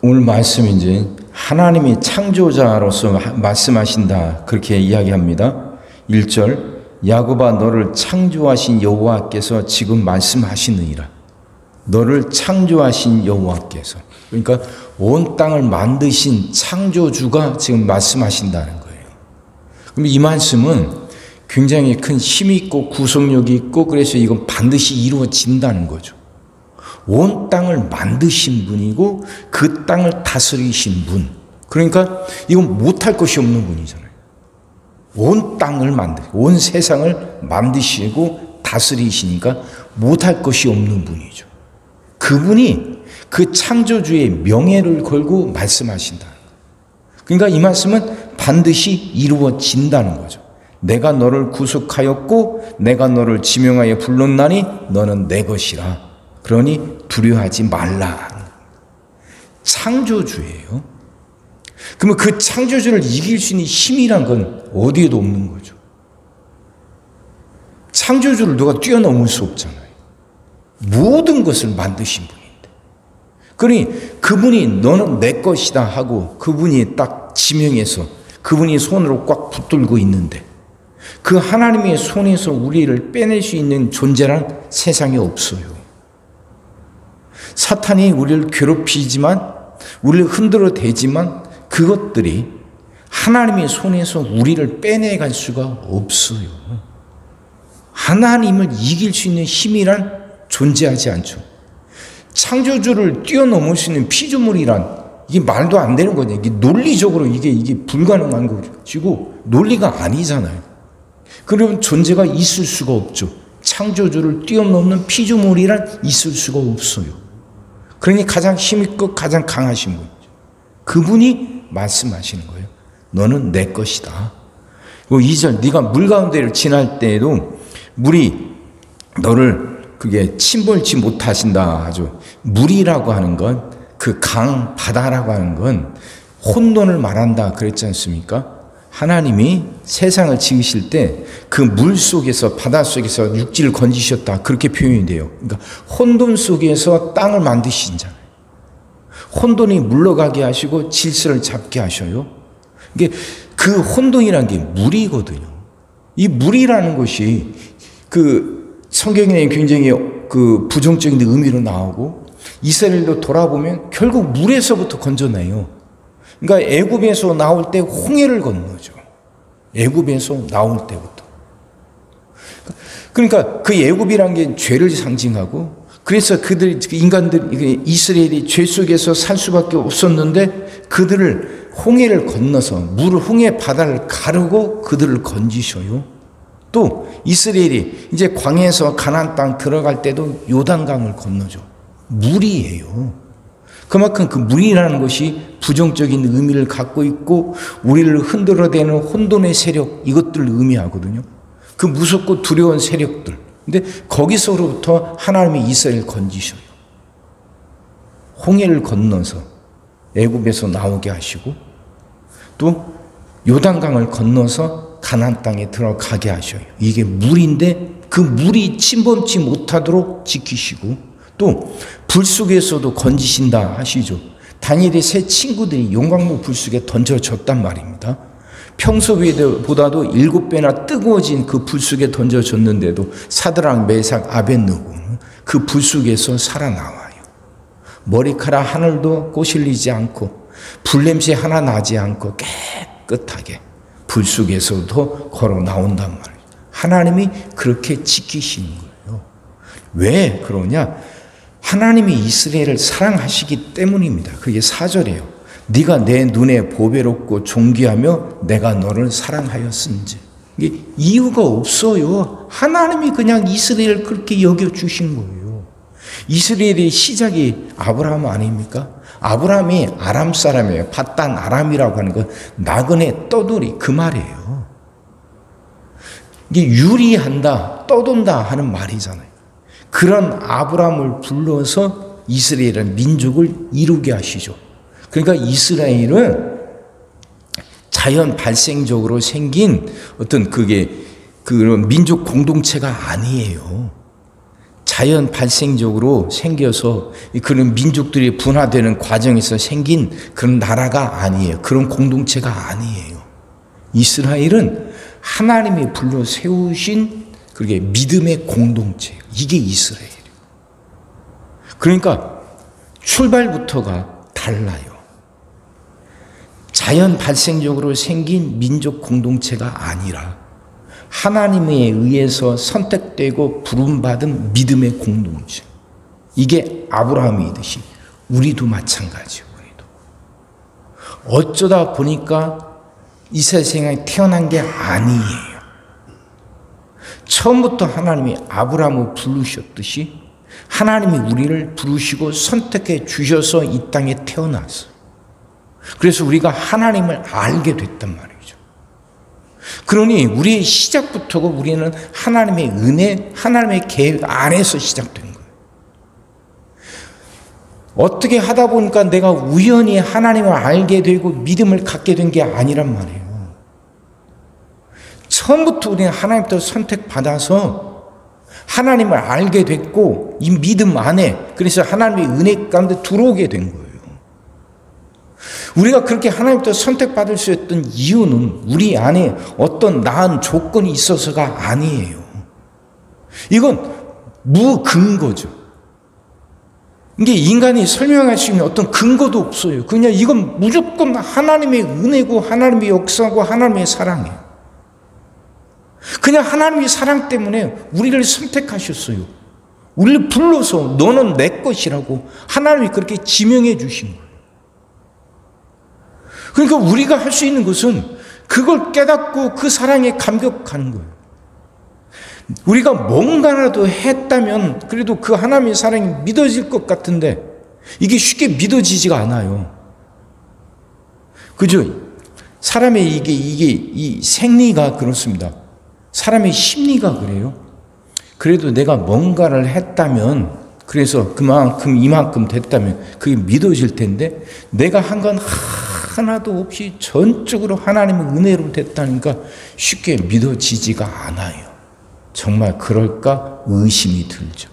오늘 말씀이 이제 하나님이 창조자로서 말씀하신다 그렇게 이야기합니다. 1절 야곱아 너를 창조하신 여호와께서 지금 말씀하시느니라. 너를 창조하신 여호와께서, 그러니까 온 땅을 만드신 창조주가 지금 말씀하신다는 거예요. 그럼 이 말씀은 굉장히 큰 힘이 있고 구속력이 있고 그래서 이건 반드시 이루어진다는 거죠. 온 땅을 만드신 분이고 그 땅을 다스리신 분, 그러니까 이건 못할 것이 없는 분이잖아요. 온 땅을 온 세상을 만드시고 다스리시니까 못할 것이 없는 분이죠. 그분이 그 창조주의 명예를 걸고 말씀하신다는 거예요. 그러니까 이 말씀은 반드시 이루어진다는 거죠. 내가 너를 구속하였고 내가 너를 지명하여 불렀나니 너는 내 것이라. 그러니 두려워하지 말라. 창조주예요. 그러면 그 창조주를 이길 수 있는 힘이란 건 어디에도 없는 거죠. 창조주를 누가 뛰어넘을 수 없잖아요. 모든 것을 만드신 분인데. 그러니 그분이 너는 내 것이다 하고 그분이 딱 지명해서 그분이 손으로 꽉 붙들고 있는데 그 하나님의 손에서 우리를 빼낼 수 있는 존재란 세상에 없어요. 사탄이 우리를 괴롭히지만 우리를 흔들어 대지만 그것들이 하나님의 손에서 우리를 빼내갈 수가 없어요. 하나님을 이길 수 있는 힘이란 존재하지 않죠. 창조주를 뛰어넘을 수 있는 피조물이란 이게 말도 안 되는 거냐. 이게 논리적으로 이게 불가능한 거지고 논리가 아니잖아요. 그러면 존재가 있을 수가 없죠. 창조주를 뛰어넘는 피조물이란 있을 수가 없어요. 그러니 가장 힘있고 가장 강하신 분이죠. 그분이 말씀하시는 거예요. 너는 내 것이다. 2절 네가 물 가운데를 지날 때에도 물이 너를 그게 침몰치 못하신다 하죠. 물이라고 하는 건 그 강, 바다라고 하는 건 혼돈을 말한다 그랬지 않습니까? 하나님이 세상을 지으실 때 그 물 속에서 바다 속에서 육지를 건지셨다 그렇게 표현이 돼요. 그러니까 혼돈 속에서 땅을 만드신잖아요. 혼돈이 물러가게 하시고 질서를 잡게 하셔요. 이게 그 혼돈이라는 게 물이거든요. 이 물이라는 것이 그 성경에 굉장히 그 부정적인 의미로 나오고 이스라엘도 돌아보면 결국 물에서부터 건져내요. 그러니까 애굽에서 나올 때 홍해를 건너죠. 애굽에서 나올 때부터. 그러니까 그 애굽이란 게 죄를 상징하고 그래서 인간들, 이스라엘이 죄 속에서 살 수밖에 없었는데 그들을 홍해를 건너서 홍해 바다를 가르고 그들을 건지셔요. 또 이스라엘이 이제 광야에서 가나안 땅 들어갈 때도 요단강을 건너죠. 물이에요. 그만큼 그 물이라는 것이 부정적인 의미를 갖고 있고 우리를 흔들어대는 혼돈의 세력 이것들을 의미하거든요. 그 무섭고 두려운 세력들. 근데 거기서로부터 하나님이 이스라엘을 건지셔요. 홍해를 건너서 애굽에서 나오게 하시고 또 요단강을 건너서 가나안 땅에 들어가게 하셔요. 이게 물인데 그 물이 침범치 못하도록 지키시고 또 불 속에서도 건지신다 하시죠. 다니엘의 세 친구들이 용광로 불 속에 던져졌단 말입니다. 평소보다도 7배나 뜨거워진 그 불 속에 던져졌는데도 사드락, 메삭, 아벳느고는 그 불 속에서 살아나와요. 머리카락 하늘도 꼬실리지 않고 불냄새 하나 나지 않고 깨끗하게 불 속에서도 걸어 나온단 말이에요. 하나님이 그렇게 지키시는 거예요. 왜 그러냐? 하나님이 이스라엘을 사랑하시기 때문입니다. 그게 4절이에요. 네가 내 눈에 보배롭고 존귀하며 내가 너를 사랑하였은지. 이게 이유가 없어요. 하나님이 그냥 이스라엘을 그렇게 여겨주신 거예요. 이스라엘의 시작이 아브라함 아닙니까? 아브라함이 아람 사람이에요. 밧단 아람이라고 하는 건 나그네 떠돌이 그 말이에요. 이게 유리한다, 떠돈다 하는 말이잖아요. 그런 아브라함을 불러서 이스라엘은 민족을 이루게 하시죠. 그러니까 이스라엘은 자연 발생적으로 생긴 어떤 그런 민족 공동체가 아니에요. 자연 발생적으로 생겨서 그런 민족들이 분화되는 과정에서 생긴 그런 나라가 아니에요. 그런 공동체가 아니에요. 이스라엘은 하나님이 불러 세우신 그게 믿음의 공동체. 이게 이스라엘이에요. 그러니까 출발부터가 달라요. 자연 발생적으로 생긴 민족 공동체가 아니라 하나님에 의해서 선택되고 부름받은 믿음의 공동체. 이게 아브라함이듯이 우리도 마찬가지예요. 우리도. 어쩌다 보니까 이 세상에 태어난 게 아니에요. 처음부터 하나님이 아브라함을 부르셨듯이 하나님이 우리를 부르시고 선택해 주셔서 이 땅에 태어났어요. 그래서 우리가 하나님을 알게 됐단 말이에요. 그러니 우리의 시작부터가 우리는 하나님의 은혜, 하나님의 계획 안에서 시작된 거예요. 어떻게 하다 보니까 내가 우연히 하나님을 알게 되고 믿음을 갖게 된 게 아니란 말이에요. 처음부터 우리는 하나님부터 선택받아서 하나님을 알게 됐고 이 믿음 안에 그래서 하나님의 은혜 가운데 들어오게 된 거예요. 우리가 그렇게 하나님부터 선택받을 수 있었던 이유는 우리 안에 어떤 나은 조건이 있어서가 아니에요. 이건 무근거죠. 이게 인간이 설명할 수 있는 어떤 근거도 없어요. 그냥 이건 무조건 하나님의 은혜고 하나님의 역사고 하나님의 사랑이에요. 그냥 하나님의 사랑 때문에 우리를 선택하셨어요. 우리를 불러서 너는 내 것이라고 하나님이 그렇게 지명해 주신 거예요. 그러니까 우리가 할 수 있는 것은 그걸 깨닫고 그 사랑에 감격하는 거예요. 우리가 뭔가라도 했다면 그래도 그 하나님의 사랑이 믿어질 것 같은데 이게 쉽게 믿어지지가 않아요. 그죠? 사람의 이 생리가 그렇습니다. 사람의 심리가 그래요. 그래도 내가 뭔가를 했다면 그래서 그만큼 이만큼 됐다면 그게 믿어질 텐데 내가 한 건 하나도 없이 전적으로 하나님의 은혜로 됐다니까 쉽게 믿어지지가 않아요. 정말 그럴까 의심이 들죠.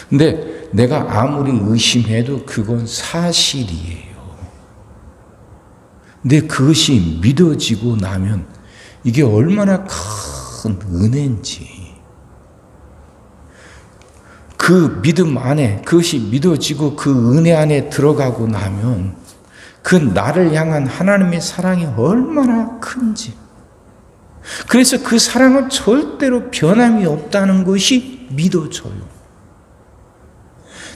근데 내가 아무리 의심해도 그건 사실이에요. 근데 그것이 믿어지고 나면 이게 얼마나 큰 은혜인지 그 믿음 안에 그것이 믿어지고 그 은혜 안에 들어가고 나면 그 나를 향한 하나님의 사랑이 얼마나 큰지 그래서 그 사랑은 절대로 변함이 없다는 것이 믿어져요.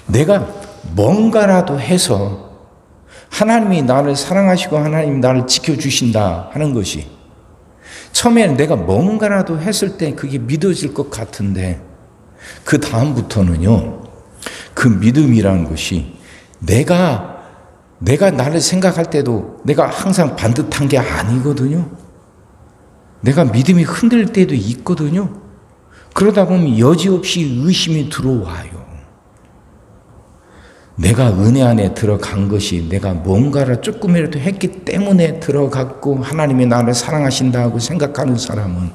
내가 뭔가라도 해서 하나님이 나를 사랑하시고 하나님이 나를 지켜주신다 하는 것이 처음에는 내가 뭔가라도 했을 때 그게 믿어질 것 같은데 그 다음부터는요 그 믿음이라는 것이 내가 나를 생각할 때도 내가 항상 반듯한 게 아니거든요. 내가 믿음이 흔들릴 때도 있거든요. 그러다 보면 여지없이 의심이 들어와요. 내가 은혜 안에 들어간 것이 내가 뭔가를 조금이라도 했기 때문에 들어갔고 하나님이 나를 사랑하신다고 생각하는 사람은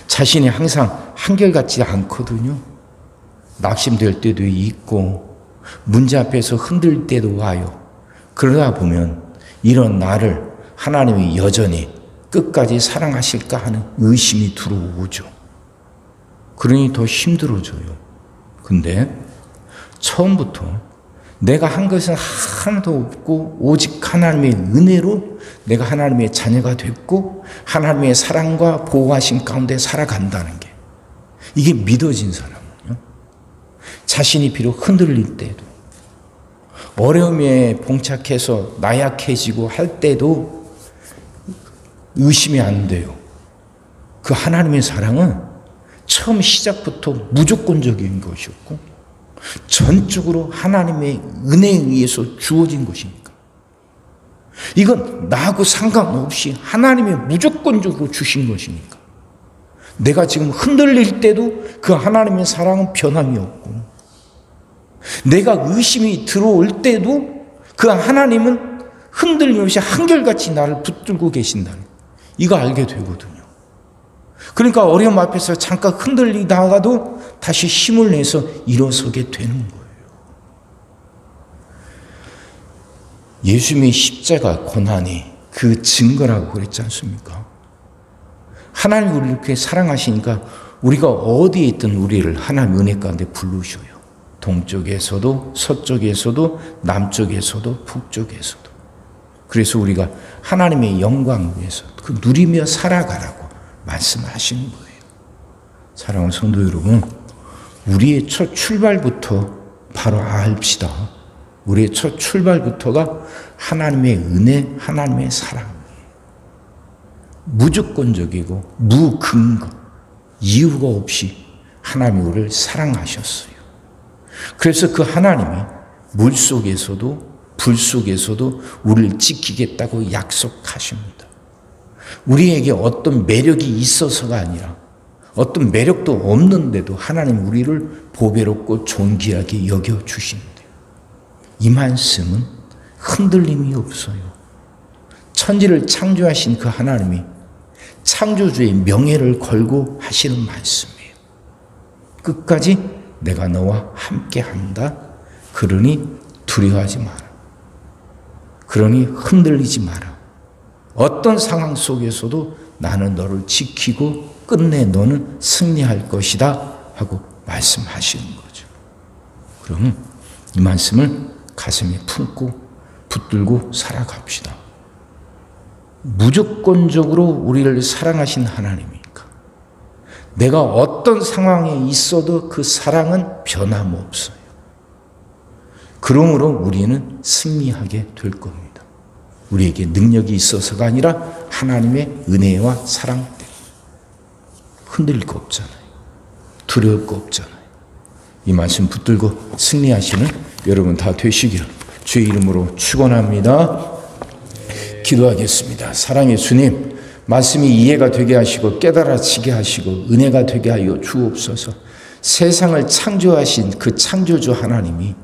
자신이 항상 한결같지 않거든요. 낙심될 때도 있고 문제 앞에서 흔들릴 때도 와요. 그러다 보면 이런 나를 하나님이 여전히 끝까지 사랑하실까 하는 의심이 들어오죠. 그러니 더 힘들어져요. 근데 처음부터 내가 한 것은 하나도 없고 오직 하나님의 은혜로 내가 하나님의 자녀가 됐고 하나님의 사랑과 보호하심 가운데 살아간다는 게 이게 믿어진 사람은요. 자신이 비록 흔들릴 때도 어려움에 봉착해서 나약해지고 할 때도 의심이 안 돼요. 그 하나님의 사랑은 처음 시작부터 무조건적인 것이었고 전적으로 하나님의 은혜에 의해서 주어진 것이니까 이건 나하고 상관없이 하나님이 무조건적으로 주신 것이니까 내가 지금 흔들릴 때도 그 하나님의 사랑은 변함이 없고 내가 의심이 들어올 때도 그 하나님은 흔들림없이 한결같이 나를 붙들고 계신다는 이거 알게 되거든요. 그러니까 어려움 앞에서 잠깐 흔들리다가도 다시 힘을 내서 일어서게 되는 거예요. 예수님의 십자가 고난이 그 증거라고 그랬지 않습니까? 하나님 우리를 이렇게 사랑하시니까 우리가 어디에 있든 우리를 하나님 은혜 가운데 부르셔요. 동쪽에서도 서쪽에서도 남쪽에서도 북쪽에서도. 그래서 우리가 하나님의 영광을 위해서 그 누리며 살아가라고 말씀하시는 거예요. 사랑하는 성도 여러분, 우리의 첫 출발부터 바로 알읍시다. 우리의 첫 출발부터가 하나님의 은혜, 하나님의 사랑. 무조건적이고 무근거, 이유가 없이 하나님이 우리를 사랑하셨어요. 그래서 그 하나님이 물 속에서도 불 속에서도 우리를 지키겠다고 약속하십니다. 우리에게 어떤 매력이 있어서가 아니라 어떤 매력도 없는데도 하나님 우리를 보배롭고 존귀하게 여겨주신대요. 이 말씀은 흔들림이 없어요. 천지를 창조하신 그 하나님이 창조주의 명예를 걸고 하시는 말씀이에요. 끝까지 내가 너와 함께한다. 그러니 두려워하지 마라. 그러니 흔들리지 마라. 어떤 상황 속에서도 나는 너를 지키고 끝내 너는 승리할 것이다 하고 말씀하시는 거죠. 그럼 이 말씀을 가슴에 품고 붙들고 살아갑시다. 무조건적으로 우리를 사랑하신 하나님이니까 내가 어떤 상황에 있어도 그 사랑은 변함없어요. 그러므로 우리는 승리하게 될 겁니다. 우리에게 능력이 있어서가 아니라 하나님의 은혜와 사랑 때문에. 흔들릴 거 없잖아요. 두려울 거 없잖아요. 이 말씀 붙들고 승리하시는 여러분 다 되시기를 주의 이름으로 축원합니다. 기도하겠습니다. 사랑의 주님, 말씀이 이해가 되게 하시고 깨달아지게 하시고 은혜가 되게 하여 주옵소서. 세상을 창조하신 그 창조주 하나님이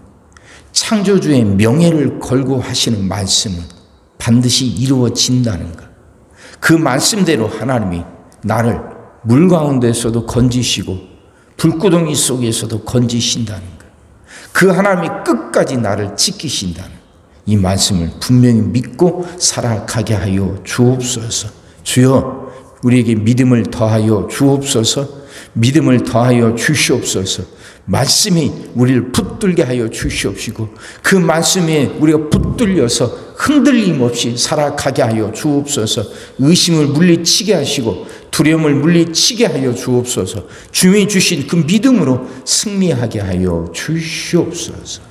창조주의 명예를 걸고 하시는 말씀은 반드시 이루어진다는 것. 그 말씀대로 하나님이 나를 물 가운데서도 건지시고 불구덩이 속에서도 건지신다는 것. 그 하나님이 끝까지 나를 지키신다는 이 말씀을 분명히 믿고 살아가게 하여 주옵소서. 주여, 우리에게 믿음을 더하여 주옵소서. 믿음을 더하여 주시옵소서. 말씀이 우리를 붙들게 하여 주시옵시고 그 말씀에 우리가 붙들려서 흔들림 없이 살아가게 하여 주옵소서. 의심을 물리치게 하시고 두려움을 물리치게 하여 주옵소서. 주님이 주신 그 믿음으로 승리하게 하여 주시옵소서.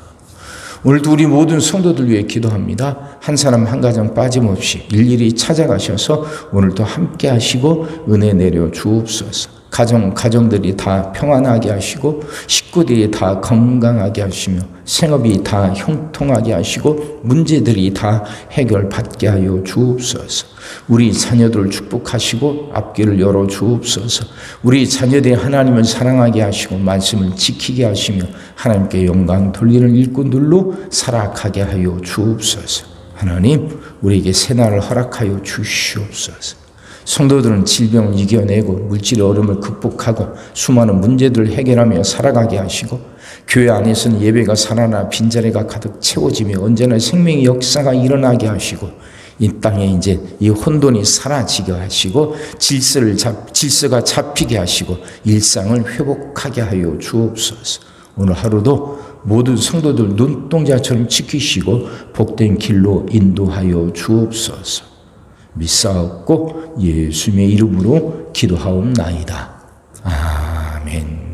오늘도 우리 모든 성도들 위해 기도합니다. 한 사람 한 가정 빠짐없이 일일이 찾아가셔서 오늘도 함께 하시고 은혜 내려 주옵소서. 가정들이 다 평안하게 하시고 식구들이 다 건강하게 하시며 생업이 다 형통하게 하시고 문제들이 다 해결받게 하여 주옵소서. 우리 자녀들을 축복하시고 앞길을 열어 주옵소서. 우리 자녀들이 하나님을 사랑하게 하시고 말씀을 지키게 하시며 하나님께 영광 돌리는 일꾼들로 살아가게 하여 주옵소서. 하나님, 우리에게 새날을 허락하여 주시옵소서. 성도들은 질병을 이겨내고 물질의 어려움을 극복하고 수많은 문제들을 해결하며 살아가게 하시고 교회 안에서는 예배가 살아나 빈자리가 가득 채워지며 언제나 생명의 역사가 일어나게 하시고 이 땅에 이제 이 혼돈이 사라지게 하시고 질서가 잡히게 하시고 일상을 회복하게 하여 주옵소서. 오늘 하루도 모든 성도들 눈동자처럼 지키시고 복된 길로 인도하여 주옵소서. 믿사옵고 예수님의 이름으로 기도하옵나이다. 아멘.